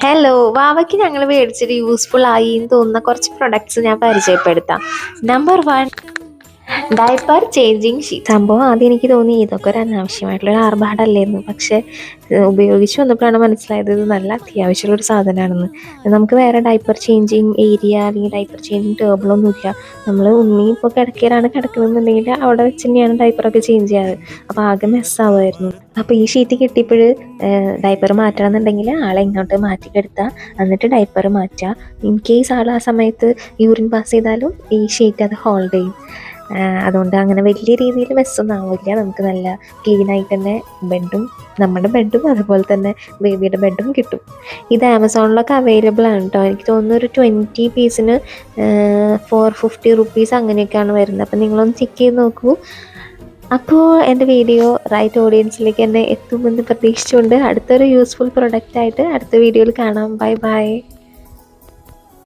Hello വാവയ്ക്ക് ഞങ്ങൾ മേടിച്ചിട്ട് useful ആയി എന്ന് തോന്നുന്ന കുറച്ച് പ്രൊഡക്ട്സ് ഞാൻ പരിചയപ്പെടുത്താം. Number 1, diaper changing sheet. സംഭവം ആദ്യം എനിക്ക് തോന്നി ഇതൊക്കെ ഒരു അനാവശ്യമായിട്ടുള്ളൊരു ആർഭാടമല്ലായിരുന്നു. പക്ഷേ ഉപയോഗിച്ച് വന്നപ്പോഴാണ് മനസ്സിലായത് ഇത് നല്ല അത്യാവശ്യമുള്ളൊരു സാധനമാണെന്ന്. നമുക്ക് വേറെ ഡയപ്പർ ചേഞ്ചിങ് ഏരിയ അല്ലെങ്കിൽ ഡയപ്പർ ചേഞ്ചിങ് ടേബിളൊന്നുമില്ല. നമ്മൾ ഉണ്ണി ഇപ്പോൾ കിടക്കയിലാണ് കിടക്കണമെന്നുണ്ടെങ്കിൽ അവിടെ വെച്ച് തന്നെയാണ് ഡയപ്പറൊക്കെ ചേഞ്ച് ചെയ്യാറ്. അപ്പോൾ ആകെ മെസ്സാവുമായിരുന്നു. അപ്പോൾ ഈ ഷീറ്റ് കിട്ടിയപ്പോൾ ഡയപ്പർ മാറ്റണം എന്നുണ്ടെങ്കിൽ ആളെ ഇങ്ങോട്ട് മാറ്റി കിടത്തുക, എന്നിട്ട് ഡയപ്പർ മാറ്റുക. ഇൻ കേസ് ആൾ ആ സമയത്ത് യൂറിൻ പാസ് ചെയ്താലും ഈ ഷീറ്റ് അത് ഹോൾഡ് ചെയ്യും. അതുകൊണ്ട് അങ്ങനെ വലിയ രീതിയിൽ മെസ്സൊന്നും ആവില്ല. നമുക്ക് നല്ല ക്ലീനായിട്ട് തന്നെ ബെഡും നമ്മുടെ ബെഡും അതുപോലെ തന്നെ ബേബിയുടെ ബെഡും കിട്ടും. ഇത് ആമസോണിലൊക്കെ അവൈലബിൾ ആണ് കേട്ടോ. എനിക്ക് തോന്നുന്നു ഒരു 20 പീസിന് 450 റുപ്പീസ് അങ്ങനെയൊക്കെയാണ് വരുന്നത്. അപ്പോൾ നിങ്ങളൊന്ന് ചെക്ക് ചെയ്ത് നോക്കൂ. അപ്പോൾ എൻ്റെ വീഡിയോ റൈറ്റ് ഓഡിയൻസിലേക്ക് തന്നെ എത്തുമെന്ന് പ്രതീക്ഷിച്ചുകൊണ്ട് അടുത്തൊരു യൂസ്ഫുൾ പ്രൊഡക്റ്റായിട്ട് അടുത്ത വീഡിയോയിൽ കാണാം. Bye bye.